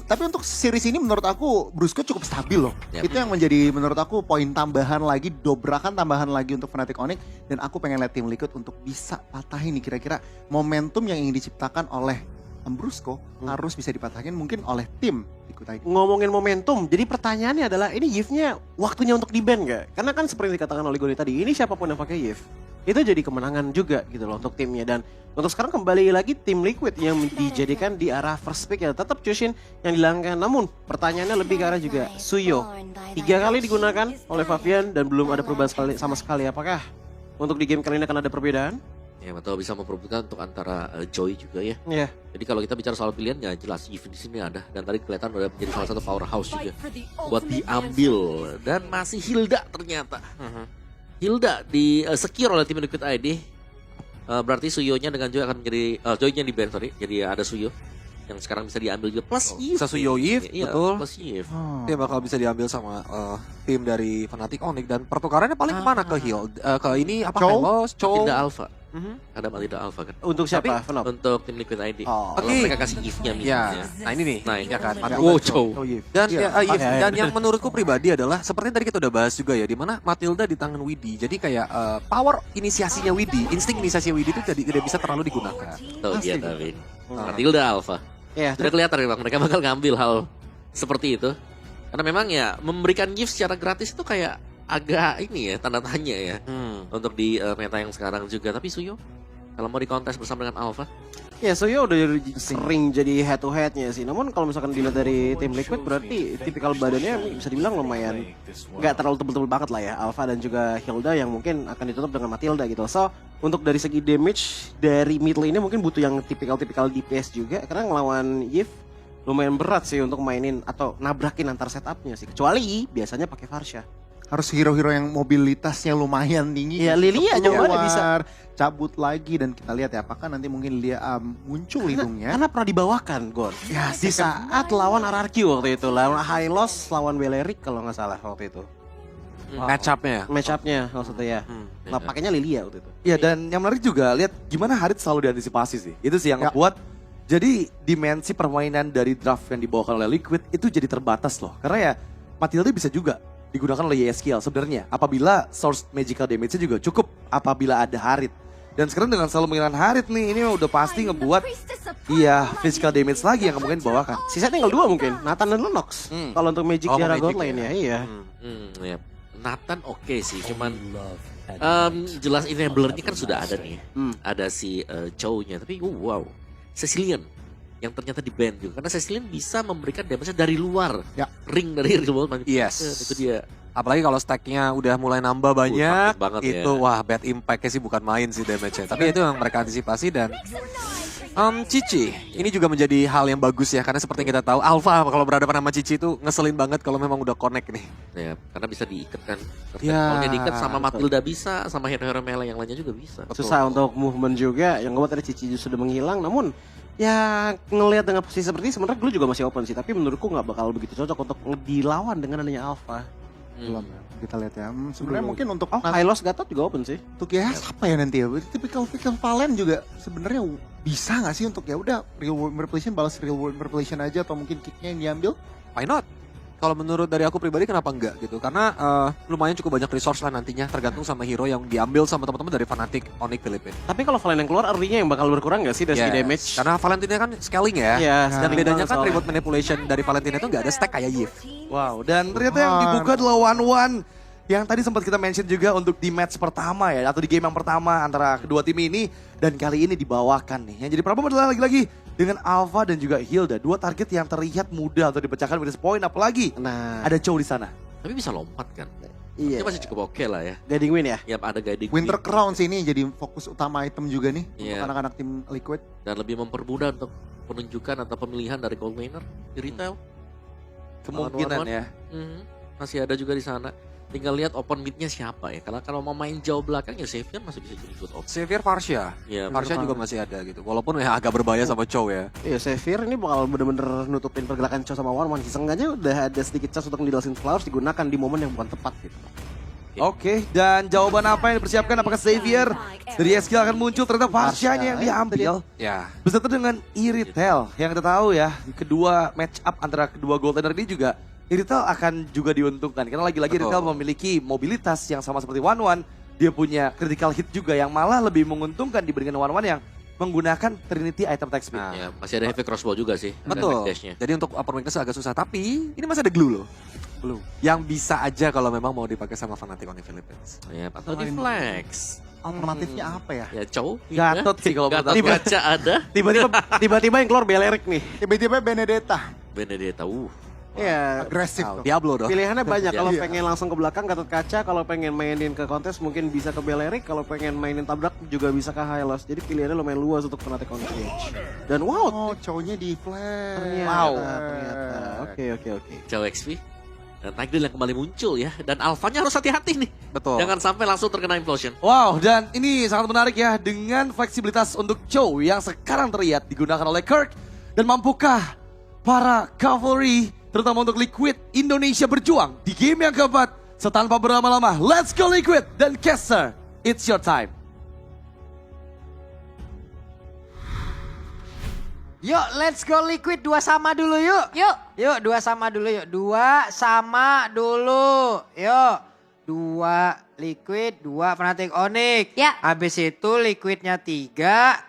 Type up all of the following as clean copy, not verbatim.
tapi untuk series ini menurut aku Brusco cukup stabil loh. Yep. Itu yang menjadi menurut aku poin tambahan lagi, dobrakan tambahan lagi untuk Fnatic Onyx. Dan aku pengen lihat tim Liquid untuk bisa patahin nih kira-kira momentum yang ingin diciptakan oleh Brusco harus bisa dipatahin mungkin oleh tim Liquid ID. Ngomongin momentum, jadi pertanyaannya adalah ini Yves-nya waktunya untuk di-ban gak? Karena kan seperti dikatakan oleh Goni tadi, ini siapapun yang pakai Yves, itu jadi kemenangan juga gitu loh untuk timnya. Dan untuk sekarang kembali lagi tim Liquid yang dijadikan di arah first pick ya tetap Chushin yang dilangkan. Namun pertanyaannya lebih ke arah juga Suyo 3 kali digunakan oleh Fabian dan belum ada perubahan sama sekali. Apakah untuk di game kali ini akan ada perbedaan? Ya, betul, bisa memperebutkan untuk antara Joy juga ya. Iya. Jadi kalau kita bicara soal pilihan ya jelas Yves di sini ada, dan tadi kelihatan udah menjadi salah satu powerhouse juga buat diambil. Dan masih Hilda ternyata. Hilda di secure oleh tim Liquid ID. Berarti Suyo-nya dengan Joy akan menjadi Joy-nya di ban, sorry. Jadi ada Suyo yang sekarang bisa diambil juga plus Yves. Bisa Suyo Yves, Iya, betul. plus Yves. Dia bakal bisa diambil sama tim dari Fnatic Onyx dan pertukarannya paling kemana ke Heal? Ke ini apa? Chow? Helos, Chow. Matilda Alpha. Ada Matilda Alpha kan. Untuk siapa? Fenop? Untuk tim Liquid ID. Oh, Kalau oke. mereka kasih Yves-nya Ya, misalnya. nah ini nih, Nah, ya kan. Wow, Chow. Dan Iya. Yves, dan yang menurutku pribadi adalah seperti tadi kita udah bahas juga ya, di mana Matilda di tangan Widdy. Jadi kayak power inisiasinya Widdy, insting inisiasi Widdy itu tidak bisa terlalu digunakan. Tuh dia David. Matilda Alpha. Iya. Sudah kelihatan memang mereka bakal ngambil hal seperti itu. Karena memang ya memberikan gift secara gratis itu kayak agak ini ya, tanda tanya ya. Untuk di meta yang sekarang juga. Tapi Suyo kalau mau dikontes bersama dengan Alpha, Ya, Suyo udah sering jadi head to headnya sih. Namun kalau misalkan dilihat dari tim Liquid berarti tipikal badannya bisa dibilang lumayan nggak terlalu tebel-tebel banget lah ya. Alpha dan juga Hilda yang mungkin akan ditutup dengan Matilda gitu. So untuk dari segi damage dari mid lane ini mungkin butuh yang tipikal DPS juga. Karena ngelawan Yves lumayan berat sih untuk mainin atau nabrakin antar setupnya sih. Kecuali biasanya pakai Varsha. Harus hero-hero yang mobilitasnya lumayan tinggi. Iya, Lilia Keluar, juga bisa. cabut lagi dan kita lihat ya apakah nanti mungkin Lilia muncul hidungnya. Karena pernah dibawakan, Gon. Ya, Di saat lawan RRQ waktu itu, lawan Hylos, lawan Beleric kalau nggak salah waktu itu. Match up-nya. Match up-nya maksudnya ya. Nah, pakainya Lilia waktu itu. Iya, dan yang menarik juga lihat gimana Harit selalu diantisipasi sih. Itu sih yang Ya. ngebuat jadi dimensi permainan dari draft yang dibawakan oleh Liquid itu jadi terbatas loh. Karena ya Matilda bisa juga digunakan oleh YSKL sebenarnya. Apabila source magical damage-nya juga cukup apabila ada Harit. Dan sekarang dengan selalu menggunakan Harit nih, ini udah pasti ngebuat physical damage lagi yang mungkin dibawakan. Sisa tinggal 2 mungkin, Nathan dan Lennox. Kalau untuk Magic Oh, di arah Magic God lane ya. ya, iya. ya. Nathan oke sih, cuman jelas enablernya kan sudah ada nih. Ada si Chow-nya, tapi wow, Cecilian yang ternyata di ban juga. Karena Cecilian bisa memberikan damage dari luar. Ya. Ring dari real world. Yes. Itu dia. Apalagi kalau stacknya udah mulai nambah banyak, sakit banget itu ya. wah bad impact-nya sih bukan main sih damage-nya. Tapi itu yang mereka antisipasi dan Cici ini juga menjadi hal yang bagus ya karena seperti yang kita tahu Alpha kalau berhadapan sama Cici itu ngeselin banget kalau memang udah connect nih. Ya, karena bisa diikat kan. Ya, Kalau diikat sama betul. Matilda bisa, sama hero-hero melee yang lainnya juga bisa. Susah untuk movement juga, yang ngebuat tadi Cici sudah menghilang. Namun ya ngelihat dengan posisi seperti ini sebenarnya Glue juga masih open sih. Tapi menurutku nggak bakal begitu cocok untuk dilawan dengan adanya Alpha. Belum ya. Kita lihat ya. Sebenarnya Belum. mungkin untuk Hylos Gatot juga open sih. untuk ya apa ya nanti ya tipikal Valen juga sebenarnya bisa nggak sih untuk ya udah real world manipulation balas real world manipulation aja atau mungkin kicknya yang diambil. Why not? Kalau menurut dari aku pribadi kenapa enggak gitu? Karena lumayan cukup banyak resource lah nantinya tergantung sama hero yang diambil sama teman-teman dari Fnatic Onyx Philippines. Tapi kalau Valen yang keluar early-nya yang bakal berkurang nggak sih dari segi Yes. damage? Karena Valentina kan scaling ya. Iya, Dan scaling bedanya banget kan soalnya. reward manipulation dari Valentina itu nggak ada stack kayak Yves. Wow, dan ternyata yang dibuka adalah 1-1 yang tadi sempat kita mention juga untuk di match pertama ya, atau di game yang pertama antara kedua tim ini, dan kali ini dibawakan nih. Yang jadi problem adalah lagi-lagi dengan Alpha dan juga Hilda, dua target yang terlihat mudah untuk dipecahkan minus point, apalagi Nah, ada Chow di sana. Tapi bisa lompat kan. iya. Dia masih cukup oke lah ya. Guiding win ya. Ya ada guiding Winter wing. Crown sih ini jadi fokus utama item juga nih Iya. untuk anak-anak tim Liquid. Dan lebih mempermudah untuk penunjukan atau pemilihan dari gold laner di retail. Kemungkinan ya. Masih ada juga di sana. Tinggal lihat open mid-nya siapa ya. Karena kalau mau main jauh belakang ya Xavier masih bisa jadi good option. Xavier Varsha. Ya, Varsha juga masih ada gitu. Walaupun ya agak berbahaya sama Chow ya. Iya, Xavier ini bakal bener-bener nutupin pergerakan Chow sama One. Seenggaknya udah ada sedikit chance untuk ngidolasin Flowers digunakan di momen yang bukan tepat gitu. Oke, dan jawaban apa yang dipersiapkan? Apakah Xavier dari Eskil akan muncul? Ternyata Farshanya yang diambil. Ya, Beserta dengan Iritel yang kita tahu ya, kedua match up antara kedua gold laner ini juga Iritel akan juga diuntungkan karena lagi-lagi Betul. Iritel memiliki mobilitas yang sama seperti One. Dia punya critical hit juga yang malah lebih menguntungkan dibandingkan One yang menggunakan Trinity item attack speed. Nah. Ya, masih ada heavy crossbow juga sih. dan betul. backdash-nya. Jadi untuk upper weakness agak susah. Tapi ini masih ada glue loh. Glue. Yang bisa aja kalau memang mau dipakai sama Fnatic on the Philippines. Ya, atau di flex. Alternatifnya apa ya? Ya, Chow. Gatot sih kalau menurut Gatot aku. baca ada. Tiba-tiba yang keluar Belerik nih. Tiba-tiba Benedetta. Benedetta, Iya. Agresif Nah, tuh. Diablo dong. Pilihannya banyak. Kalau Iya. pengen langsung ke belakang Gatot Kaca, kalau pengen mainin ke kontes mungkin bisa ke Belerik, kalau pengen mainin tabrak juga bisa ke Hylos. Jadi pilihannya lumayan luas untuk Fnatic on Stage. Dan wow, Oh, cowoknya di flash. ternyata. Oke. Chow XP. Dan Tagdil yang kembali muncul ya. Dan Alphanya harus hati-hati nih. Betul. Jangan sampai langsung terkena implosion. Wow, dan ini sangat menarik ya dengan fleksibilitas untuk Chow yang sekarang terlihat digunakan oleh Kirk. Dan mampukah para cavalry, terutama untuk Liquid Indonesia berjuang di game yang keempat setanpa berlama-lama. Let's go Liquid dan Caster, it's your time. Yuk, let's go Liquid 2 sama dulu yuk. Yuk 2 sama dulu yuk. 2 sama dulu. Yuk. 2 Liquid, 2 Fnatic Onyx. Ya. Habis itu Liquidnya 3,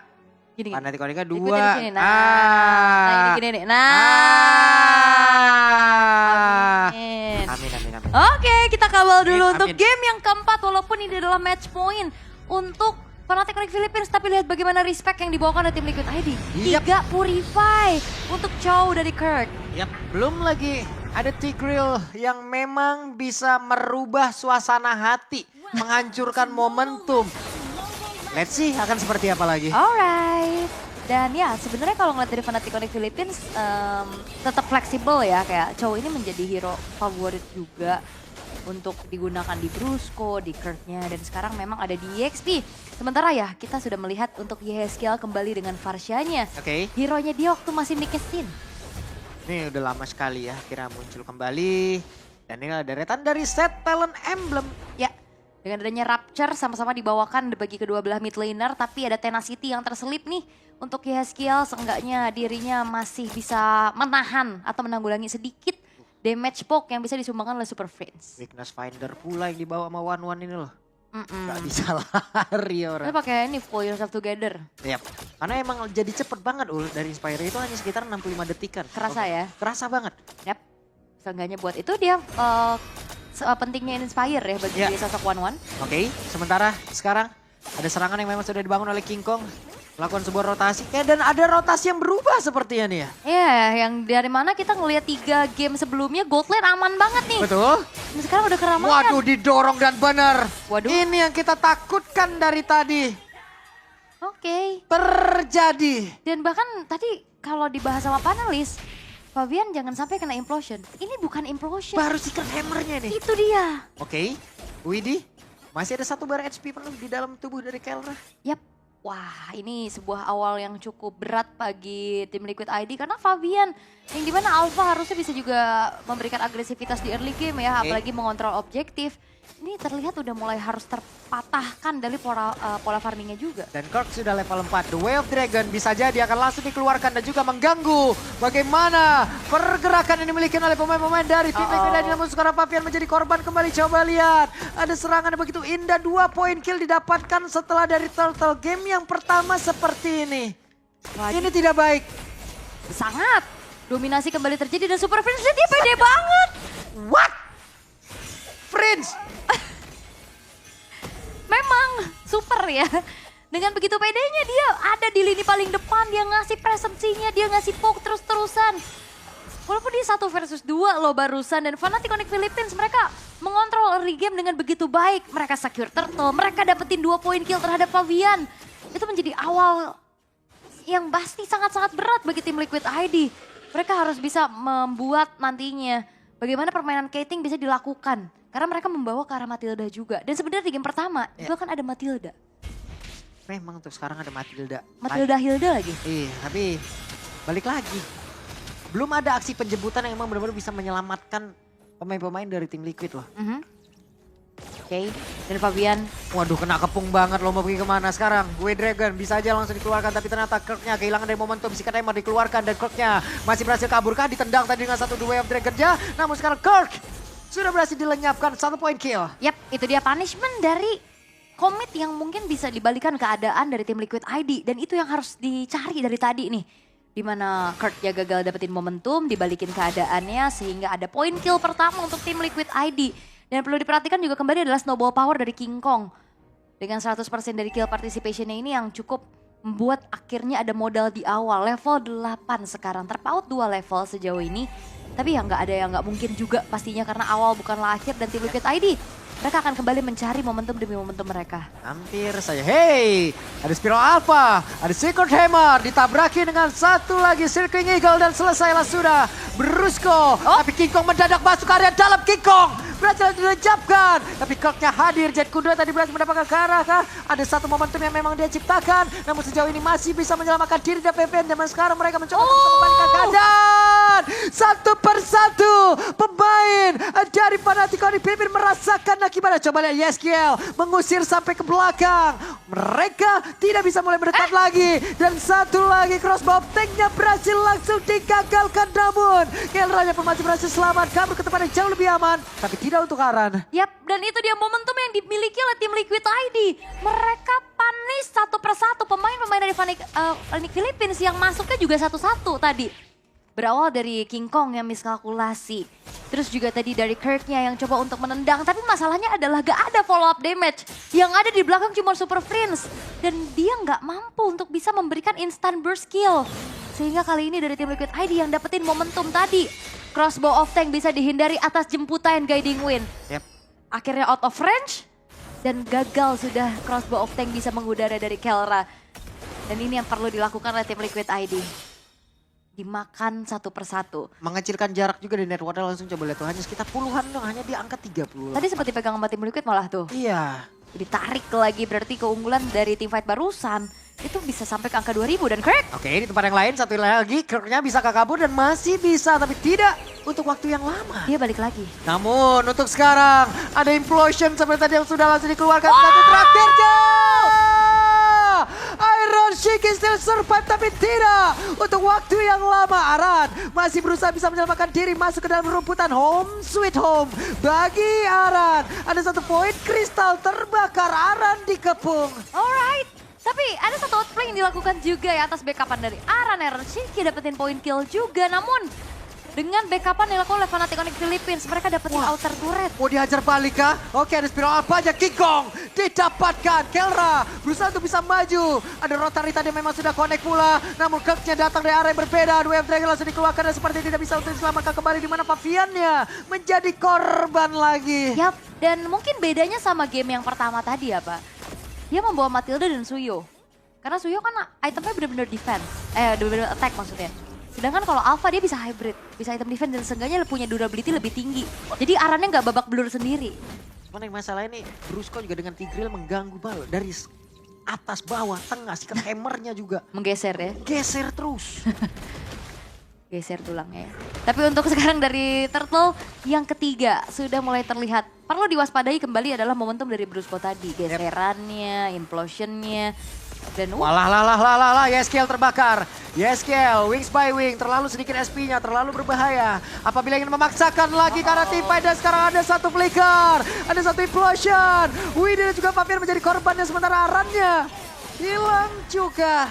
Gini, Fnatic Onyxnya 2. Liquidnya di sini. Nah, gini nih. Nah. Amin. Amin. Oke, kita kawal dulu Amin, untuk amin. game yang keempat. Walaupun ini adalah match point untuk Fnatic Onyx Philippines. Tapi lihat bagaimana respect yang dibawakan oleh tim Liquid ID. Yap. 3 Purify untuk Chow dari Kirk. Yap, belum lagi ada Tigreal yang memang bisa merubah suasana hati, menghancurkan momentum. Let's see akan seperti apa lagi. Alright. Dan ya sebenarnya kalau ngeliat dari Fnatic Onyx Philippines tetap fleksibel ya. Kayak Chow ini menjadi hero favorit juga untuk digunakan di Brusco, di Kirk-nya. Dan sekarang memang ada di EXP. Sementara ya kita sudah melihat untuk Yeskiel kembali dengan Farshanya. Oke. Hero-nya dia waktu masih Nikesin. Ini udah lama sekali ya kira muncul kembali. Dan ini ada deretan dari set talent emblem. Ya, dengan adanya Rapture sama-sama dibawakan bagi kedua belah mid laner. Tapi ada Tenacity yang terselip nih. Untuk Yeskiel seenggaknya dirinya masih bisa menahan atau menanggulangi sedikit damage poke yang bisa disumbangkan oleh Super Friends. Weakness Finder pula yang dibawa sama One ini loh. Gak Mm-mm. bisa lari orang. Kita pakai ini Pull Yourself Together. Yap. Karena emang jadi cepet banget dari Inspire itu hanya sekitar 65 detikan. Kerasa ya? Kerasa banget. Yap. Seenggaknya buat itu dia pentingnya Inspire ya bagi Ya. sosok One. Oke, sementara sekarang ada serangan yang memang sudah dibangun oleh King Kong. Melakukan sebuah rotasi. Dan ada rotasi yang berubah sepertinya nih ya. Ya, yang dari mana kita ngelihat 3 game sebelumnya Gold Lane aman banget nih. Betul. Dan sekarang udah keramaian. Waduh, didorong dan benar. Waduh. Ini yang kita takutkan dari tadi. Oke. Terjadi. Dan bahkan tadi kalau dibahas sama panelis, Fabian jangan sampai kena implosion. Ini bukan implosion. Baru Secret Hammer-nya nih. Itu dia. Oke, Widi. Masih ada 1 bar HP penuh di dalam tubuh dari Kelra. Yap. Wah, ini sebuah awal yang cukup berat bagi tim Liquid ID karena Fabian yang dimana Alpha harusnya bisa juga memberikan agresivitas di early game ya, Oke. apalagi mengontrol objektif. Ini terlihat udah mulai harus terpatahkan dari pola farmingnya juga. Dan Kirk sudah level 4. The Way of Dragon bisa jadi akan langsung dikeluarkan dan juga mengganggu bagaimana pergerakan yang dimiliki oleh pemain-pemain dari tim Liquid ID. Namun sekarang Fabian menjadi korban kembali. Coba lihat. Ada serangan yang begitu indah. 2 poin kill didapatkan setelah dari Turtle game yang pertama seperti ini. Wah, Ini tidak baik. sangat dominasi kembali terjadi dan Super Prince dia pede banget. What? Prince. Memang super ya. Dengan begitu pedenya dia ada di lini paling depan, dia ngasih presensinya, dia ngasih poke terus-terusan. Walaupun dia 1 versus 2 loh barusan dan Fnatic Onyx Philippines mereka mengontrol early game dengan begitu baik. Mereka secure turtle, mereka dapetin 2 poin kill terhadap Fabian. Itu menjadi awal yang pasti sangat-sangat berat bagi tim Liquid ID. Mereka harus bisa membuat nantinya bagaimana permainan Kating bisa dilakukan. Karena mereka membawa ke arah Matilda juga. Dan sebenarnya di game pertama Ya. itu kan ada Matilda. Memang untuk sekarang ada Matilda. Matilda Hilda lagi. Iya, tapi balik lagi. Belum ada aksi penjemputan yang emang benar-benar bisa menyelamatkan pemain-pemain dari tim Liquid loh. Mhm. Oke, dan Fabian, waduh kena kepung banget loh, mau pergi kemana sekarang? Gue Dragon bisa aja langsung dikeluarkan, tapi ternyata Kirk-nya kehilangan dari momentum. Sikat Hammer dikeluarkan dan Kirk-nya masih berhasil kaburkah, ditendang tadi dengan satu The Way of Dragon-nya. Namun sekarang Kirk sudah berhasil dilenyapkan, 1 point kill. Yap, itu dia punishment dari Komit yang mungkin bisa dibalikan keadaan dari tim Liquid ID. Dan itu yang harus dicari dari tadi nih. Dimana Kurt ya gagal dapetin momentum, dibalikin keadaannya sehingga ada point kill pertama untuk tim Liquid ID. Dan perlu diperhatikan juga kembali adalah snowball power dari King Kong. Dengan 100% dari kill participationnya ini yang cukup membuat akhirnya ada modal di awal. Level 8 sekarang, terpaut 2 level sejauh ini. Tapi ya nggak ada yang nggak mungkin juga pastinya karena awal bukanlah akhir dan tim Liquid ID. Mereka akan kembali mencari momentum demi momentum mereka. Hampir saja. Hey, ada Spiral Alpha, ada Secret Hammer, ditabraki dengan satu lagi Circling Eagle dan selesailah sudah. Brusco, tapi King Kong mendadak masuk area dalam. King Kong berhasil dilenyapkan. Tapi Kirk-nya hadir, Jet Kudra tadi berhasil mendapatkan ke arah kah? Ada satu momentum yang memang dia ciptakan. Namun sejauh ini masih bisa menyelamatkan diri dan PPN. Dan sekarang mereka mencoba untuk membalikan keadaan. Satu persatu pemain dari Fnatic Onyx Filipina merasakan akibatnya. Coba lihat YesKiel mengusir sampai ke belakang. Mereka tidak bisa mulai mendekat lagi. Dan satu lagi crossbow tanknya berhasil langsung digagalkan. Namun Kelranya pun masih berhasil selamat. Kabur ke tempat yang jauh lebih aman. Tapi tidak untuk Aran. Yap, dan itu dia momentum yang dimiliki oleh tim Liquid ID. Mereka punish satu persatu pemain-pemain dari Fnatic Philippines yang masuknya juga satu-satu tadi. Berawal dari King Kong yang miskalkulasi. Terus juga tadi dari Kirk-nya yang coba untuk menendang. Tapi masalahnya adalah gak ada follow up damage. Yang ada di belakang cuma Super Friends. Dan dia gak mampu untuk bisa memberikan instant burst kill. Sehingga kali ini dari tim Liquid ID yang dapetin momentum tadi. Crossbow of Tank bisa dihindari atas jemputan Guiding Wind. Yep. Akhirnya out of range. Dan gagal sudah Crossbow of Tank bisa mengudara dari Kelra. Dan ini yang perlu dilakukan oleh tim Liquid ID. Dimakan satu persatu. Mengecilkan jarak juga di network langsung coba lihat tuh. Hanya sekitar puluhan dong, hanya di angka 30. Tadi seperti pegang sama tim Liquid malah tuh. Iya. Ditarik lagi berarti keunggulan dari tim fight barusan. Itu bisa sampai ke angka 2000 dan Kirk. Oke, di tempat yang lain satu lagi Kirk-nya bisa kabur dan masih bisa. Tapi tidak untuk waktu yang lama. Dia balik lagi. Namun untuk sekarang ada implosion seperti tadi yang sudah langsung dikeluarkan. Satu terakhirnya. Iron Sheik still survive tapi tidak untuk waktu yang lama. Aran masih berusaha bisa menyelamatkan diri masuk ke dalam rumputan. Home sweet home bagi Aran. Ada satu poin kristal terbakar. Aran dikepung. Alright. Tapi ada satu outplay yang dilakukan juga ya atas backupan dari Aran. Iron Sheik dapetin poin kill juga. Namun dengan backupan yang dilakukan oleh Fnatic Onyx Philippines, mereka dapetin outer turret. Mau dihajar balik kah? Oke, ada Spiral Alpha aja. King Kong didapatkan. Kelra berusaha untuk bisa maju. Ada Rotary tadi memang sudah connect pula. Namun Kirk-nya datang dari arah yang berbeda. Wave Dragon langsung dikeluarkan dan seperti tidak bisa untuk diselamatkan kembali. Di mana Paviannya menjadi korban lagi. Yap, dan mungkin bedanya sama game yang pertama tadi ya Pak. Dia membawa Matilda dan Suyo. Karena Suyo kan itemnya benar-benar defense. Benar-benar attack maksudnya. Sedangkan kalau Alpha dia bisa hybrid, bisa item defense dan seenggaknya punya durability lebih tinggi. Jadi Arannya nggak babak belur sendiri. Cuman yang masalah ini Brusco juga dengan Tigreal mengganggu bal dari atas bawah tengah. Sikat hammernya juga Menggeser ya, geser terus. geser tulangnya ya. Tapi untuk sekarang dari Turtle yang ketiga sudah mulai terlihat. Perlu diwaspadai kembali adalah momentum dari Brusco tadi. Geserannya, implosionnya. Dan Walah, YesKiel terbakar. YesKiel, wings by wing, terlalu sedikit SP-nya, terlalu berbahaya. Apabila ingin memaksakan lagi karena tim fight dan sekarang ada satu flicker. Ada satu implosion. Widhi dan juga Fabian menjadi korbannya sementara Arannya hilang juga.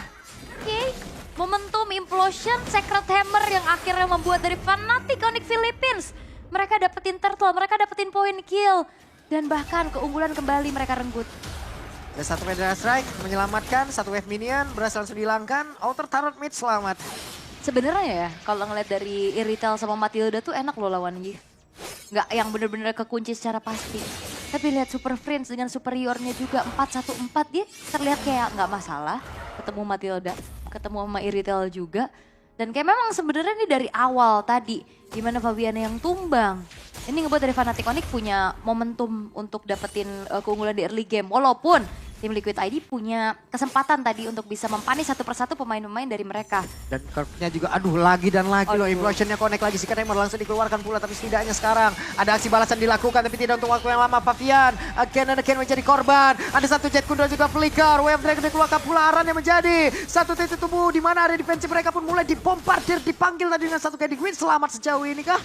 Oke, momentum implosion, Secret Hammer yang akhirnya membuat dari Fnatic Onyx Philippines. Mereka dapetin turtle, mereka dapetin point kill. Dan bahkan keunggulan kembali mereka renggut. Ada satu Medra Strike menyelamatkan, satu wave minion berhasil langsung dihilangkan. Outer turret mid selamat. Sebenarnya ya, kalau ngeliat dari Iritel sama Matilda tuh enak loh lawan Yi. Nggak yang bener-bener kekunci secara pasti. Tapi lihat Super Friends dengan superiornya juga 4-1-4 dia terlihat kayak nggak masalah. Ketemu Matilda, ketemu sama Iritel juga. Dan kayak memang sebenarnya ini dari awal tadi, dimana Fabian yang tumbang. Ini ngebuat dari Fnatic Onyx punya momentum untuk dapetin keunggulan di early game. Walaupun tim Liquid ID punya kesempatan tadi untuk bisa mempanis satu persatu pemain-pemain dari mereka. Dan curve-nya juga aduh lagi dan lagi loh. Aduh. Implosion-nya connect lagi. Sekarang Hammer langsung dikeluarkan pula. Tapi setidaknya sekarang ada aksi balasan dilakukan. Tapi tidak untuk waktu yang lama. Pavian again and again menjadi korban. Ada satu Jet Kundo juga flicker. Wave Dragon dikeluarkan pula. Aran yang menjadi satu titik tubuh. Di mana area defensi mereka pun mulai dibombardir. Dipanggil tadi dengan satu Guiding Wind. Selamat sejauh ini kah?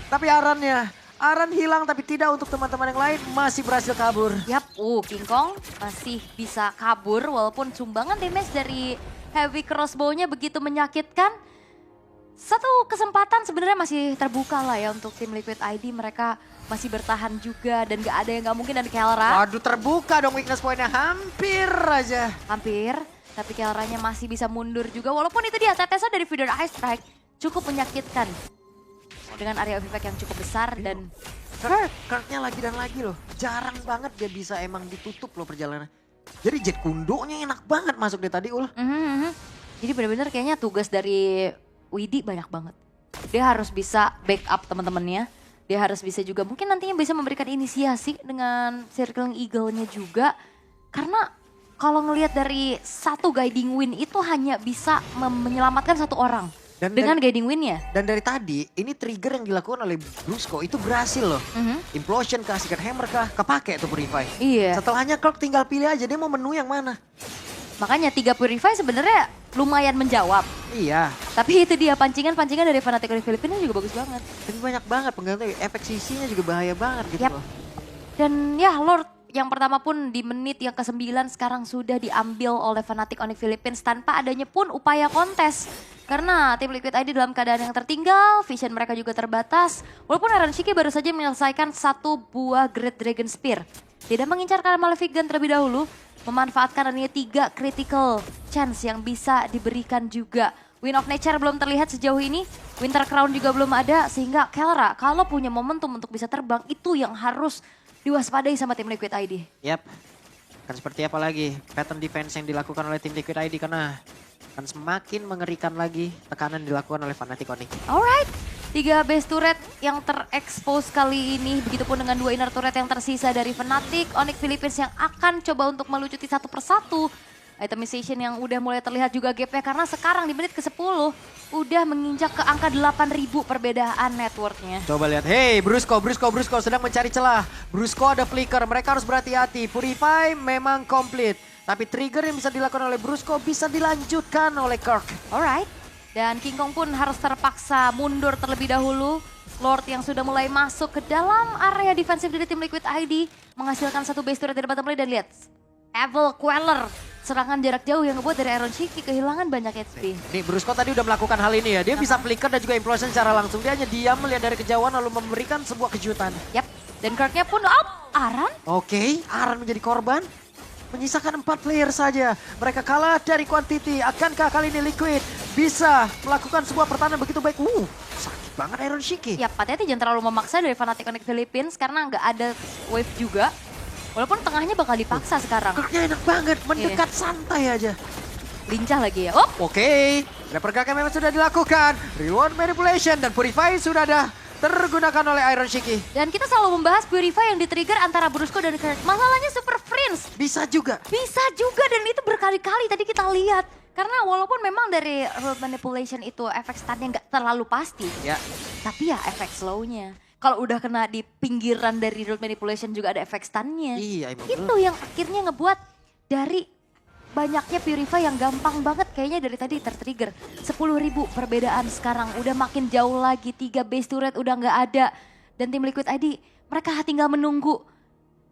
Tapi Aran hilang tapi tidak untuk teman-teman yang lain masih berhasil kabur. Yap, King Kong masih bisa kabur walaupun sumbangan damage dari heavy crossbow-nya begitu menyakitkan. Satu kesempatan sebenarnya masih terbuka lah ya untuk tim Liquid ID. Mereka masih bertahan juga dan gak ada yang gak mungkin dari Kelra. Waduh terbuka dong weakness point-nya hampir aja. Hampir, tapi Kelranya masih bisa mundur juga. Walaupun itu dia, tetesa dari Feeder Ice Strike cukup menyakitkan. Dengan area of effect yang cukup besar dan Kirk-nya lagi dan lagi loh. Jarang banget dia bisa emang ditutup loh perjalanan. Jadi Jet Kundonya enak banget masuk dia tadi Ul. Jadi benar-benar kayaknya tugas dari Widi banyak banget. Dia harus bisa backup teman-temannya. Dia harus bisa juga mungkin nantinya bisa memberikan inisiasi dengan Circling Eagle-nya juga. Karena kalau ngelihat dari satu Guiding Wind itu hanya bisa menyelamatkan satu orang. Dengan Guiding Wind-nya. Dan dari tadi ini trigger yang dilakukan oleh Brusco itu berhasil loh. Implosion kah, Secret Hammer kah, kepake tuh Purify. Iya. Setelahnya Kirk tinggal pilih aja dia mau menu yang mana. Makanya 3 Purify sebenarnya lumayan menjawab. Iya. Tapi itu dia pancingan-pancingan dari Fnatic dari Filipina juga bagus banget. Tapi banyak banget pengganti, efek CC-nya juga bahaya banget gitu Yap. loh. Dan ya Lord yang pertama pun di menit yang ke-9 sekarang sudah diambil oleh Fnatic Onyx Philippines tanpa adanya pun upaya kontes. Karena tim Liquid ID dalam keadaan yang tertinggal, vision mereka juga terbatas. Walaupun Aaron Shiki baru saja menyelesaikan satu buah Great Dragon Spear. Tidak mengincar Malefic Gun terlebih dahulu, memanfaatkan adanya 3 critical chance yang bisa diberikan juga. Wind of Nature belum terlihat sejauh ini, Winter Crown juga belum ada, sehingga Kelra kalau punya momentum untuk bisa terbang, itu yang harus diwaspadai sama tim Liquid ID. Yap. Kan seperti apa lagi pattern defense yang dilakukan oleh tim Liquid ID karena akan semakin mengerikan lagi tekanan dilakukan oleh Fnatic Onyx. Alright, 3 base turret yang terekspos kali ini. Begitupun dengan 2 inner turret yang tersisa dari Fnatic Onyx Philippines yang akan coba untuk melucuti satu persatu. Itemization yang udah mulai terlihat juga gapnya karena sekarang di menit ke-10 udah menginjak ke angka 8.000 perbedaan networknya. Coba lihat, hey Brusco sedang mencari celah. Brusco ada flicker, mereka harus berhati-hati. Purify memang komplit. Tapi trigger yang bisa dilakukan oleh Brusco bisa dilanjutkan oleh Kirk. Alright, dan King Kong pun harus terpaksa mundur terlebih dahulu. Lord yang sudah mulai masuk ke dalam area defensif dari tim Liquid ID. Menghasilkan satu base turret dari bottom lane dan lihat. Evil Queller, serangan jarak jauh yang ngebuat dari Aaron Shiki kehilangan banyak HP. Nih Brusco tadi udah melakukan hal ini ya. Dia bisa flicker dan juga implosion secara langsung. Dia hanya diam melihat dari kejauhan lalu memberikan sebuah kejutan. Yap, dan Kirknya pun Aran. Oke, Aran menjadi korban. Menyisakan 4 player saja. Mereka kalah dari quantity. Akankah kali ini Liquid bisa melakukan sebuah pertahanan begitu baik? Sakit banget Aaron Shiki. Ya, hati-hati jangan terlalu memaksa dari Fnatic Onyx Philippines karena nggak ada wave juga. Walaupun tengahnya bakal dipaksa sekarang. Kirknya enak banget, mendekat santai aja. Lincah lagi ya. Oke, ada pergerakan memang sudah dilakukan. Reload manipulation dan Purify sudah ada tergunakan oleh Iron Shiki. Dan kita selalu membahas Purify yang di-trigger antara Brusco dan Kirk. Masalahnya Super Prince. Bisa juga. Bisa juga dan itu berkali-kali tadi kita lihat. Karena walaupun memang dari reload manipulation itu efek stunnya nggak terlalu pasti. Ya. Tapi ya efek slownya. Kalau udah kena di pinggiran dari reload manipulation juga ada efek stunnya. Iya, emang Itu yang akhirnya ngebuat dari banyaknya Purify yang gampang banget kayaknya dari tadi tertrigger. 10.000 perbedaan sekarang udah makin jauh lagi. 3 base turret udah nggak ada. Dan tim Liquid ID mereka tinggal menunggu.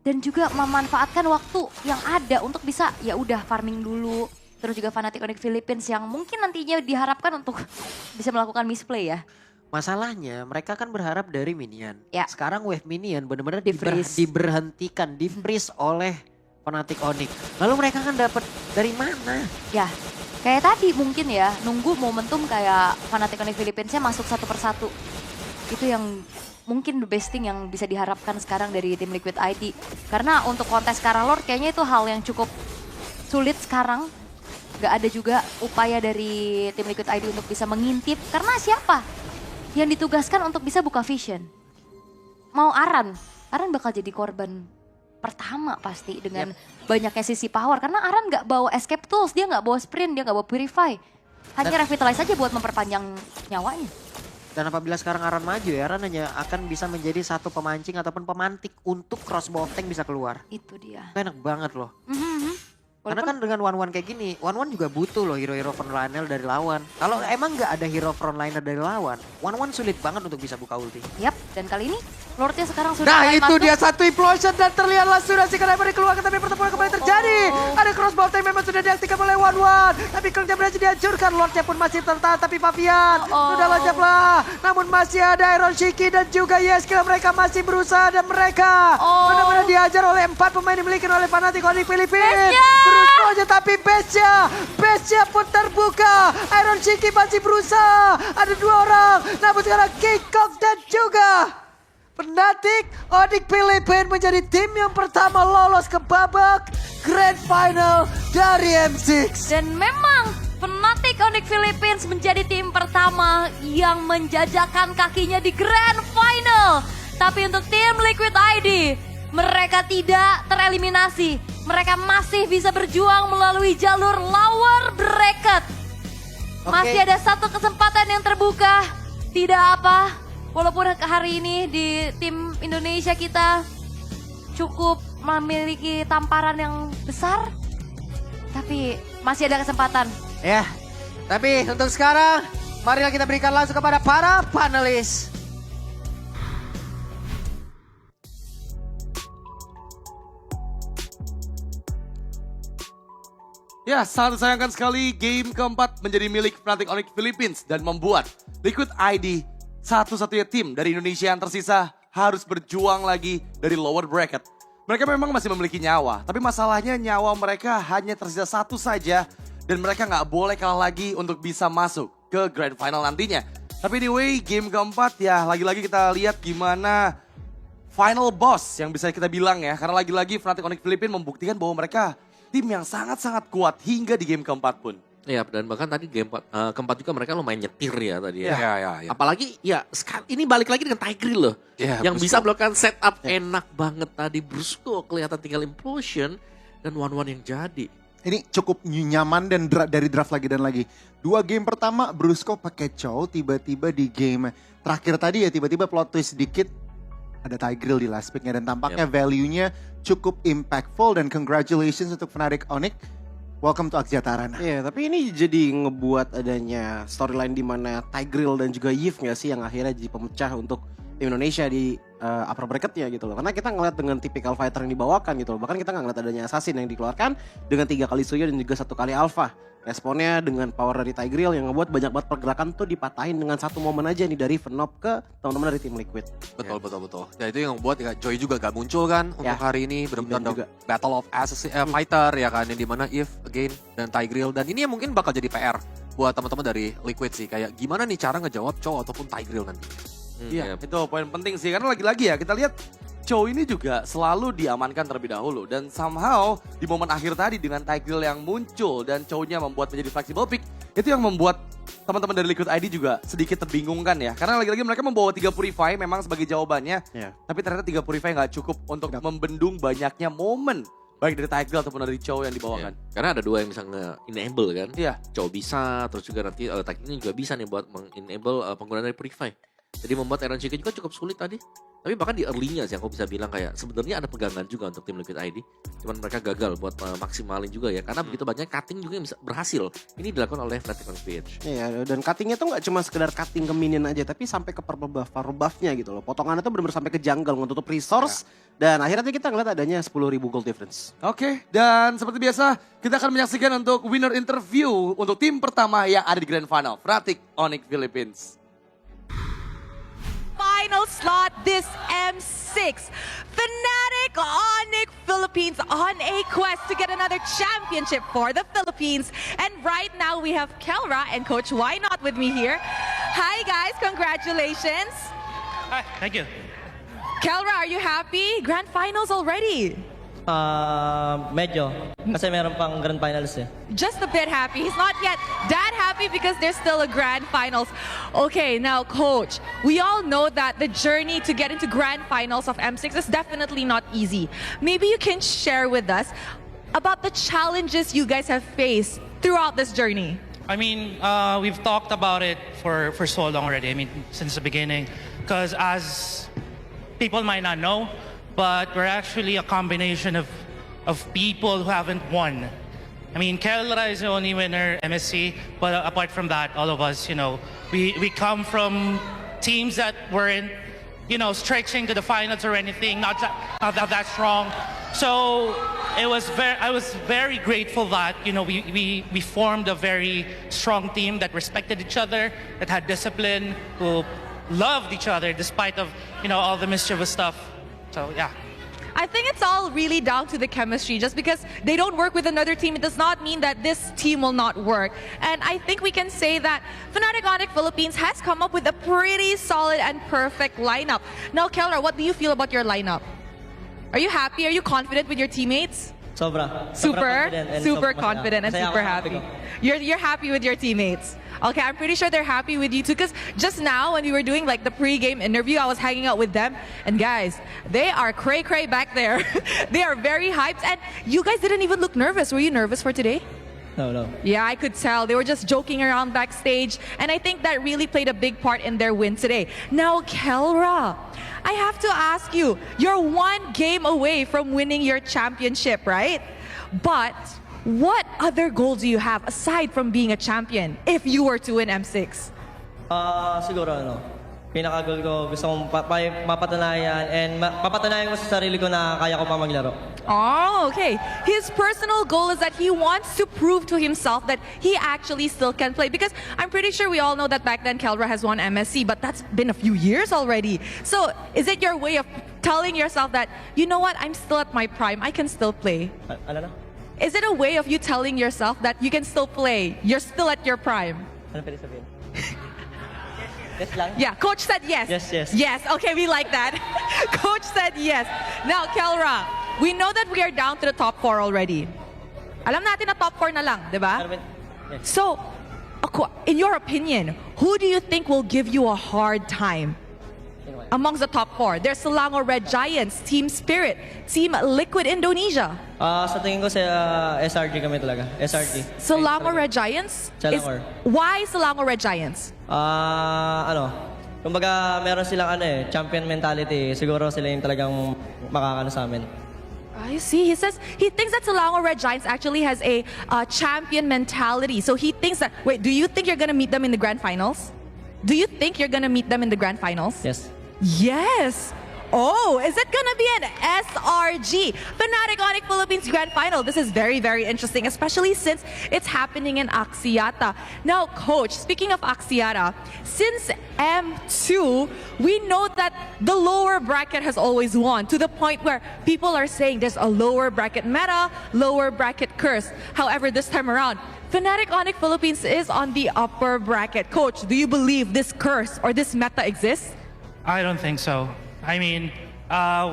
Dan juga memanfaatkan waktu yang ada untuk bisa ya udah farming dulu. Terus juga Fnatic Onyx Philippines yang mungkin nantinya diharapkan untuk bisa melakukan misplay ya. Masalahnya mereka kan berharap dari minion. Ya. Sekarang wave minion benar-benar Di-freeze. diberhentikan, di-freeze oleh Fnatic Onyx. Lalu mereka kan dapat dari mana? Ya, kayak tadi mungkin ya, nunggu momentum kayak Fnatic Onyx Philippines-nya masuk satu persatu. Itu yang mungkin the best thing yang bisa diharapkan sekarang dari tim Liquid ID. Karena untuk kontes Lord kayaknya itu hal yang cukup sulit sekarang. Gak ada juga upaya dari tim Liquid ID untuk bisa mengintip. Karena siapa yang ditugaskan untuk bisa buka vision? Mau Aran bakal jadi korban pertama pasti dengan banyaknya sisi power. Karena Aran nggak bawa escape tools, dia nggak bawa sprint, dia nggak bawa purify. Hanya revitalize aja buat memperpanjang nyawanya. Dan apabila sekarang Aran maju ya, Aran hanya akan bisa menjadi satu pemancing ataupun pemantik untuk crossbow tank bisa keluar. Itu dia. Enak banget loh. Karena Walaupun kan dengan one-one kayak gini, one-one juga butuh loh hero-hero frontliner dari lawan. Kalau emang nggak ada hero frontliner dari lawan, one-one sulit banget untuk bisa buka ulti. Yap, dan kali ini Lordnya sekarang sudah Nah mulai itu masuk. dia satu implosion dan terlihatlah sudah si Kanai dikeluarkan tapi pertemuan kembali terjadi. Ada crossbow tank memang sudah diaktifkan oleh one-one. Tapi kerja berhasil dihancurkan, Lordnya pun masih tertahan tapi Pavian sudah lonjaplah. Namun masih ada Iron Shiki dan juga Yeskill, mereka masih berusaha dan mereka benar-benar dihajar oleh 4 pemain dimiliki oleh Fnatic Onyx Philippines. Terus saja tapi base-nya pun terbuka. Iron Shiki masih berusaha. Ada 2 orang. Namun sekarang Kikok dan juga Fnatic Onyx Philippines menjadi tim yang pertama lolos ke babak Grand Final dari M6. Dan memang Fnatic Onyx Philippines menjadi tim pertama yang menjajakan kakinya di Grand Final. Tapi untuk tim Liquid ID, mereka tidak tereliminasi. Mereka masih bisa berjuang melalui jalur lower bracket. Masih ada satu kesempatan yang terbuka. Tidak apa, walaupun hari ini di tim Indonesia kita cukup memiliki tamparan yang besar, tapi masih ada kesempatan. Ya, tapi untuk sekarang marilah kita berikan langsung kepada para panelis. Ya, sangat disayangkan sekali game keempat menjadi milik Fnatic Onyx Philippines dan membuat Liquid ID satu-satunya tim dari Indonesia yang tersisa harus berjuang lagi dari lower bracket. Mereka memang masih memiliki nyawa, tapi masalahnya nyawa mereka hanya tersisa 1 saja dan mereka nggak boleh kalah lagi untuk bisa masuk ke Grand Final nantinya. Tapi anyway, game keempat ya lagi-lagi kita lihat gimana final boss yang bisa kita bilang ya. Karena lagi-lagi Fnatic Onyx Philippines membuktikan bahwa mereka tim yang sangat-sangat kuat hingga di game keempat pun. Iya, dan bahkan tadi game keempat juga mereka lumayan nyetir ya tadi ya. Ya. Apalagi ya ini balik lagi dengan Tigreal loh. Ya, yang Brusco. bisa melakukan setup enak banget tadi. Brusco kelihatan tinggal implosion dan one-one yang jadi. Ini cukup nyaman dan dari draft lagi dan lagi. 2 game pertama Brusco pakai Chow, tiba-tiba di game terakhir tadi ya tiba-tiba plot twist sedikit. Ada Tigreal di last picknya dan tampaknya value-nya cukup impactful dan congratulations untuk Fnatic Onyx. Welcome to Axiata Arena. Iya, tapi ini jadi ngebuat adanya storyline di mana Tigreal dan juga Yves nggak sih yang akhirnya jadi pemecah untuk tim Indonesia di upper bracketnya gitu loh. Karena kita ngeliat dengan typical fighter yang dibawakan gitu loh. Bahkan kita nggak ngeliat adanya assassin yang dikeluarkan dengan 3 kali Suyo dan juga 1 kali Alpha. Responnya dengan power dari Tigreal yang ngebuat banyak banget pergerakan tuh dipatahin dengan 1 momen aja nih dari Venop ke teman-teman dari tim Liquid. Betul. Ya itu yang membuat ya, Joy juga gak muncul kan untuk hari ini. Benar-benar juga. Battle of Fighter ya kan. Yang dimana Eve again dan Tigreal. Dan ini yang mungkin bakal jadi PR buat teman-teman dari Liquid sih. Kayak gimana nih cara ngejawab Chow ataupun Tigreal nanti. Iya, itu poin penting sih. Karena lagi-lagi ya kita lihat Chow ini juga selalu diamankan terlebih dahulu. Dan somehow di momen akhir tadi dengan Tigreal yang muncul dan Chow-nya membuat menjadi flexible pick. Itu yang membuat teman-teman dari Liquid ID juga sedikit terbingungkan ya. Karena lagi-lagi mereka membawa 3 Purify memang sebagai jawabannya. Tapi ternyata 3 Purify nggak cukup untuk membendung banyaknya momen. Baik dari Tigreal ataupun dari Chow yang dibawakan. Karena ada 2 yang bisa nge-enable kan. Iya. Chow bisa, terus juga nanti Tigreal juga bisa nih buat meng-enable penggunaan dari Purify. Jadi membuat Iron Chicken juga cukup sulit tadi. Tapi bahkan di early-nya sih aku bisa bilang kayak sebenarnya ada pegangan juga untuk tim Liquid ID. Cuman mereka gagal buat maksimalin juga ya. Karena begitu banyak cutting juga yang bisa berhasil. Ini dilakukan oleh Fnatic Onyx PH. Iya, dan cuttingnya tuh nggak cuma sekedar cutting ke minion aja, tapi sampai ke buff-nya gitu loh. Potongannya tuh benar-benar sampai ke jungle, menutup resource. Dan akhirnya kita ngeliat adanya 10.000 gold difference. Oke, dan seperti biasa kita akan menyaksikan untuk winner interview untuk tim pertama yang ada di Grand Final. Fnatic Onyx Philippines. Final slot this M6. Fnatic Onyx Philippines on a quest to get another championship for the Philippines. And right now we have Kelra and Coach Why Not with me here. Hi guys, congratulations. Hi, thank you. Kelra, are you happy? Grand finals already. Medyo. Kasi meron pang grand finals eh. Just a bit happy. He's not yet that happy because there's still a grand finals. Okay, now coach, we all know that the journey to get into grand finals of M6 is definitely not easy. Maybe you can share with us about the challenges you guys have faced throughout this journey. I mean, we've talked about it for so long already. I mean, since the beginning. Because as people might not know, but we're actually a combination of people who haven't won. I mean, Kelra is the only winner, MSC, but apart from that, all of us, you know, we come from teams that weren't, you know, stretching to the finals or anything, not that strong. So I was very grateful that, you know, we formed a very strong team that respected each other, that had discipline, who loved each other despite of, you know, all the mischievous stuff. So yeah. I think it's all really down to the chemistry. Just because they don't work with another team, it does not mean that this team will not work. And I think we can say that Fnatic Onyx Philippines has come up with a pretty solid and perfect lineup. Now, Kelra, what do you feel about your lineup? Are you happy? Are you confident with your teammates? Sobra. Super Sobra confident and Masaya super ako sa happy. ko. You're happy with your teammates. Okay, I'm pretty sure they're happy with you too. Because just now, when we were doing like the pre-game interview, I was hanging out with them, and guys, they are cray back there. They are very hyped, and you guys didn't even look nervous. Were you nervous for today? No. Yeah, I could tell. They were just joking around backstage, and I think that really played a big part in their win today. Now, Kelra, I have to ask you, you're one game away from winning your championship, right? But what other goal do you have aside from being a champion if you were to win M6? Siguro pinaka-goal ko, gusto kong mapatunayan and mapatunayan ko sa sarili ko na kaya ko pa maglaro. Oh, okay. His personal goal is that he wants to prove to himself that he actually still can play. Because I'm pretty sure we all know that back then Kelra has won MSC, but that's been a few years already. So is it your way of telling yourself that, you know what, I'm still at my prime, I can still play? Ano na? Is it a way of you telling yourself that you can still play, you're still at your prime? Ano pwede sabihin? Yes lang? Yeah, coach said yes. Yes. Yes, okay, we like that. Coach said yes. Now, Kelra, we know that we are down to the top 4 already. Alam natin na top 4 na lang, di ba? Yes. So, in your opinion, who do you think will give you a hard time amongst the top 4? There's Selangor Red Giants, Team Spirit, Team Liquid Indonesia. Sa tingin ko sa SRG kami talaga. SRG. Selangor Red Giants? Selangor. Why Selangor Red Giants? Kumbaga meron silang champion mentality. Siguro sila yung talagang makakano sa amin. I see. He thinks that Selangor Red Giants actually has a champion mentality. So he thinks that, wait, do you think you're gonna meet them in the grand finals? Do you think you're gonna meet them in the grand finals? Yes. Yes. Oh, is it gonna be an SRG? Fnatic Onyx Philippines Grand Final. This is very, very interesting, especially since it's happening in Axiata. Now, Coach, speaking of Axiata, since M2, we know that the lower bracket has always won, to the point where people are saying there's a lower bracket meta, lower bracket curse. However, this time around, Fnatic Onyx Philippines is on the upper bracket. Coach, do you believe this curse or this meta exists? I don't think so. I mean,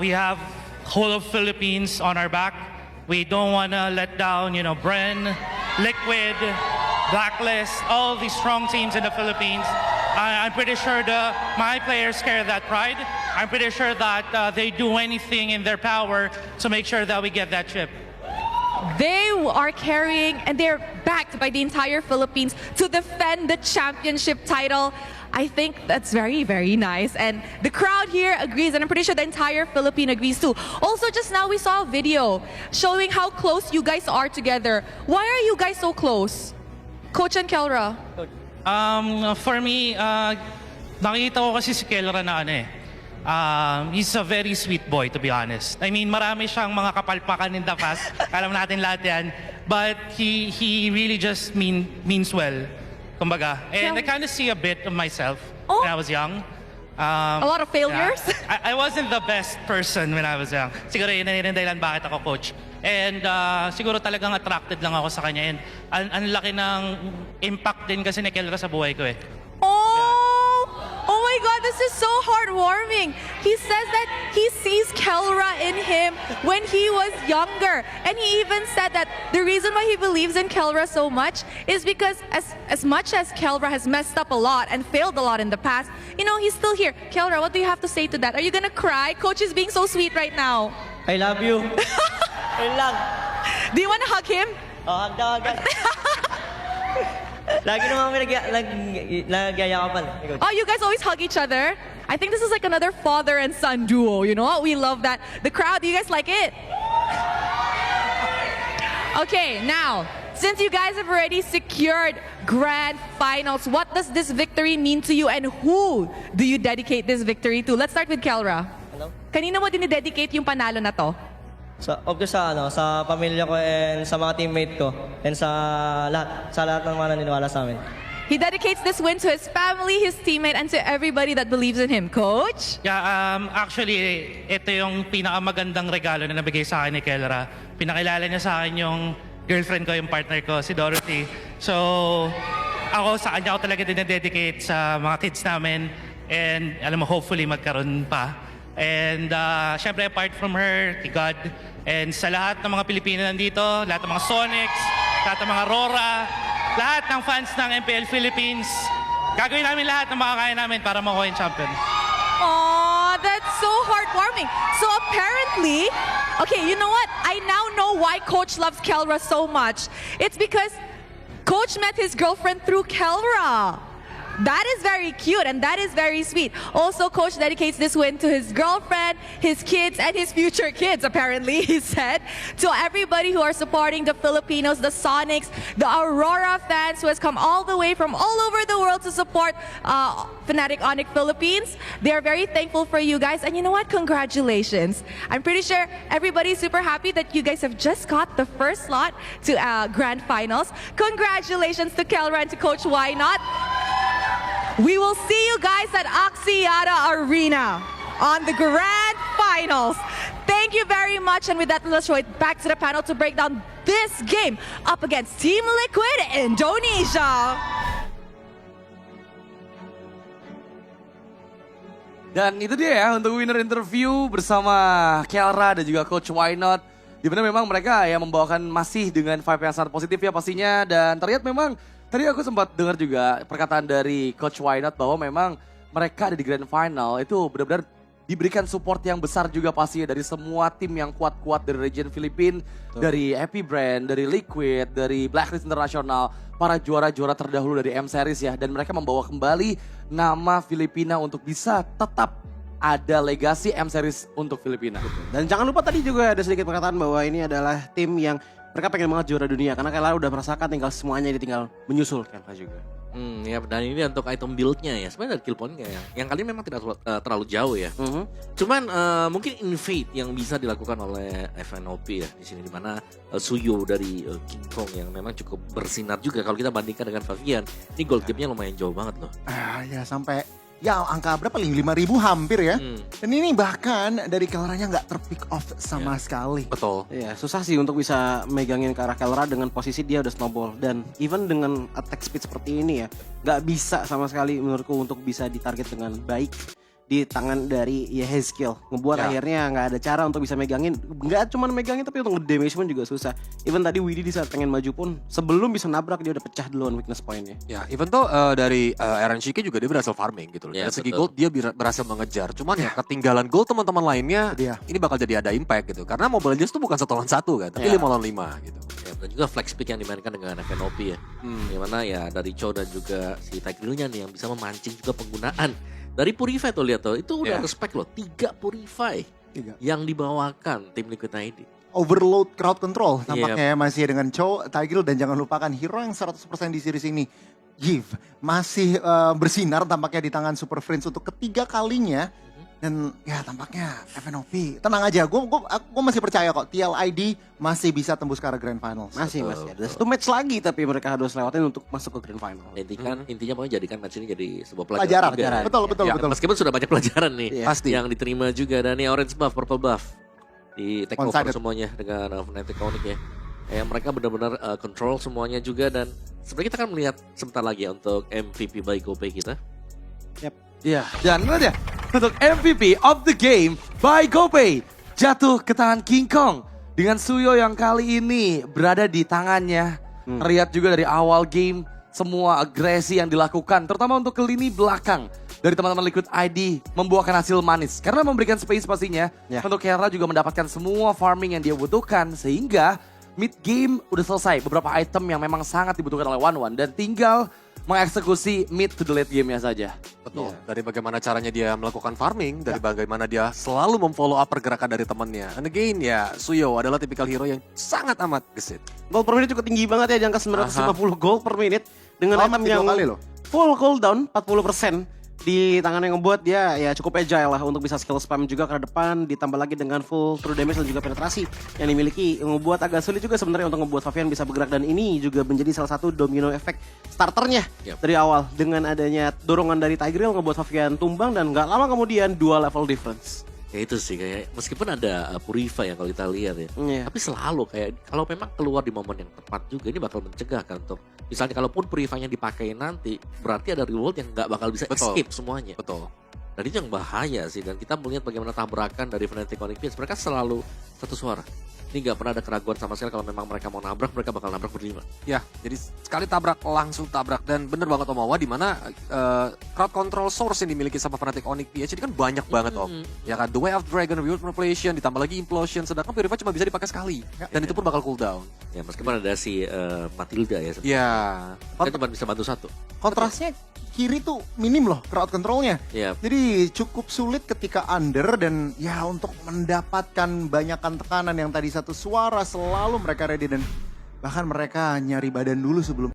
we have whole of Philippines on our back. We don't want to let down, you know, Bren, Liquid, Blacklist, all these strong teams in the Philippines. I'm pretty sure my players carry that pride. I'm pretty sure that they do anything in their power to make sure that we get that chip. They are carrying and they're backed by the entire Philippines to defend the championship title. I think that's very, very nice. And the crowd here agrees, and I'm pretty sure the entire Philippine agrees too. Also, just now we saw a video showing how close you guys are together. Why are you guys so close? Coach and Kelra. For me, nakita ko kasi si Kelra na he's a very sweet boy, to be honest. I mean, marami siyang mga kapalpakan in the past. Alam natin lahat yan. But he really just means well. Kumbaga. And I kind of see a bit of myself when I was young. A lot of failures? Yeah, I wasn't the best person when I was young. Siguro yun ang dahilan bakit ako coach. And siguro talagang attracted lang ako sa kanya. And ang laki ng impact din kasi ni Kelra sa buhay ko eh. Oh my God, this this is so heartwarming. He says that he sees Kelra in him when he was younger. And he even said that the reason why he believes in Kelra so much is because as much as Kelra has messed up a lot and failed a lot in the past, you know, he's still here. Kelra, what do you have to say to that? Are you gonna cry? Coach is being so sweet right now. I love you. Ayun lang. Do you wanna hug him? Hug daw agad. Lagi naman kami nagyayakapan. Oh, you guys always hug each other? I think this is like another father and son duo, you know? We love that. The crowd, do you guys like it? Okay, now, since you guys have already secured grand finals, what does this victory mean to you and who do you dedicate this victory to? Let's start with Kelra. Ano? Kanina mo dinidedicate yung panalo na to? Of course sa pamilya ko and sa mga teammate ko and sa lahat ng mga naniniwala sa amin. He dedicates this win to his family, his teammate, and to everybody that believes in him. Coach? Yeah, actually, ito yung pinakamagandang regalo na nabigay sa akin ni Kelra. Pinakilala niya sa akin yung girlfriend ko, yung partner ko, si Dorothy. So, ako sa kanya ako talaga dinededicate sa mga kids namin. And alam mo, hopefully magkaroon pa. And syempre, apart from her, kay God, and sa lahat ng mga Pilipino nandito, lahat ng mga Sonics, lahat ng mga Rora, lahat ng fans ng MPL Philippines, gagawin namin lahat ng makakaya namin para makuha yung champion. Aw, that's so heartwarming. So apparently, okay, you know what? I now know why Coach loves Kelra so much. It's because Coach met his girlfriend through Kelra. That is very cute and that is very sweet. Also, Coach dedicates this win to his girlfriend, his kids, and his future kids, apparently, he said. To everybody who are supporting the Filipinos, the Sonics, the Aurora fans who has come all the way from all over the world to support Fnatic Onyx Philippines. They are very thankful for you guys. And you know what? Congratulations. I'm pretty sure everybody's super happy that you guys have just got the first slot to Grand Finals. Congratulations to Kelra and to Coach Why Not. We will see you guys at Axiata Arena on the Grand Finals. Thank you very much. And with that, let's throw it back to the panel to break down this game up against Team Liquid Indonesia. Dan itu dia ya untuk winner interview bersama Kelra dan juga Coach Why Not. Dimana memang mereka ya membawakan masih dengan vibe yang sangat positif ya pastinya. Dan terlihat memang tadi aku sempat dengar juga perkataan dari Coach Why Not bahwa memang mereka ada di Grand Final itu benar-benar diberikan support yang besar juga pastinya dari semua tim yang kuat-kuat dari region Filipina, dari Epi Brand, dari Liquid, dari Blacklist International, para juara-juara terdahulu dari M Series ya. Dan mereka membawa kembali nama Filipina untuk bisa tetap ada legasi M Series untuk Filipina. Dan jangan lupa tadi juga ada sedikit perkataan bahwa ini adalah tim yang mereka pengen banget juara dunia karena Kelra udah merasakan tinggal semuanya tinggal menyusul Kelra juga. Ya, dan ini untuk item build-nya ya. Sebenarnya dari kill point-nya yang kali memang tidak terlalu jauh ya. Cuman mungkin invade yang bisa dilakukan oleh FNOP ya di sini, dimana Suyo dari King Kong yang memang cukup bersinar juga kalau kita bandingkan dengan Favian. Ini gold gap-nya lumayan jauh banget loh. Ya sampai ya angka berapa? 5.000 hampir ya. Dan ini bahkan dari Kelranya nggak terpick off sama sekali. Betul. Iya, susah sih untuk bisa megangin ke arah Kelra dengan posisi dia udah snowball. Dan even dengan attack speed seperti ini ya, nggak bisa sama sekali menurutku untuk bisa ditarget dengan baik di tangan dari Yehezkiel. Ngebuat akhirnya nggak ada cara untuk bisa megangin. Nggak cuma megangin tapi untuk nge-damage pun juga susah. Even tadi Widhi di saat pengen maju pun sebelum bisa nabrak dia udah pecah duluan weakness point-nya. Ya, even tuh dari Aaron Shiki juga dia berhasil farming gitu loh. Ya, dari segi betul. gold dia berhasil mengejar. Cuman ya ketinggalan gold teman-teman lainnya ini bakal jadi ada impact gitu. Karena Mobile Legends tuh bukan 1 lawan 1 kan, tapi 5 lawan 5 gitu. Ya, dan juga flex pick yang dimainkan dengan FNOP ya. Dimana ya dari Cho dan juga si Tigreal-nya nih yang bisa memancing juga penggunaan. Dari Purify tuh lihat tuh, itu udah respect loh, 3 Purify yang dibawakan tim Liquid ID. Overload crowd control tampaknya masih dengan Cho, Tigreal, dan jangan lupakan hero yang 100% di series ini. Give masih bersinar tampaknya di tangan Super Friends untuk ketiga kalinya. Dan ya tampaknya FNOP, tenang aja, gue masih percaya kok TLID masih bisa tembus ke arah Grand Finals. Masih. Ada 1 match lagi tapi mereka harus lewatin untuk masuk ke Grand Final. Intinya pokoknya jadikan match ini jadi sebuah pelajaran. Pelajaran. Betul. Meskipun sudah banyak pelajaran nih Pasti. yang diterima juga. Dan nih orange buff, purple buff di take over One-sided. semuanya dengan Fnatic Onyx ya. Mereka benar-benar control semuanya juga. Dan sebenarnya kita akan melihat sebentar lagi ya untuk MVP by GoPay kita. Iya, dan itu dia untuk MVP of the game by GoPay jatuh ke tangan King Kong dengan Suyo yang kali ini berada di tangannya. Terlihat juga dari awal game semua agresi yang dilakukan, terutama untuk ke lini belakang dari teman-teman Liquid ID membuahkan hasil manis karena memberikan space pastinya untuk Kelra juga mendapatkan semua farming yang dia butuhkan sehingga mid game udah selesai beberapa item yang memang sangat dibutuhkan oleh One dan tinggal mengeksekusi mid to the late game-nya saja. Betul. Dari bagaimana caranya dia melakukan farming, dari bagaimana dia selalu memfollow up pergerakan dari temannya. And again ya, Suyo adalah tipikal hero yang sangat amat gesit. Gold per menit cukup tinggi banget ya, di angka 950 gold per menit dengan item yang kali loh. full cooldown 40% di tangan yang ngebuat dia ya cukup agile lah untuk bisa skill spam juga ke depan, ditambah lagi dengan full true damage dan juga penetrasi yang dimiliki, yang ngebuat agak sulit juga sebenarnya untuk ngebuat Favian bisa bergerak, dan ini juga menjadi salah satu domino effect starternya dari awal dengan adanya dorongan dari Tigreal ngebuat Favian tumbang dan nggak lama kemudian 2 level difference. Ya itu sih kayak meskipun ada Purify yang kalau kita lihat ya. Tapi selalu kayak kalau memang keluar di momen yang tepat juga ini bakal mencegah kan untuk misalnya kalaupun Purify-nya dipakai nanti berarti ada reward yang nggak bakal bisa escape semuanya. Betul. Dan itu yang bahaya sih, dan kita melihat bagaimana tabrakan dari Fnatic Onyx Pions. Mereka selalu satu suara. Ini nggak pernah ada keraguan sama sekali kalau memang mereka mau nabrak, mereka bakal nabrak berlima. Ya, jadi sekali tabrak langsung tabrak, dan bener banget Om Awa di mana crowd control source yang dimiliki sama Fnatic Onyx Pions ini kan banyak banget Om. Ya kan, The Way of Dragon, Reward Manipulation, ditambah lagi Implosion, sedangkan Purify cuma bisa dipakai sekali. Dan itu pun bakal cooldown. Ya meskipun ada si Matilda ya. Ya. Kan cuma bisa bantu satu. Kontrasnya kiri tuh minim loh crowd controlnya. Jadi cukup sulit ketika under dan ya untuk mendapatkan banyakan tekanan yang tadi satu suara selalu mereka ready dan bahkan mereka nyari badan dulu sebelum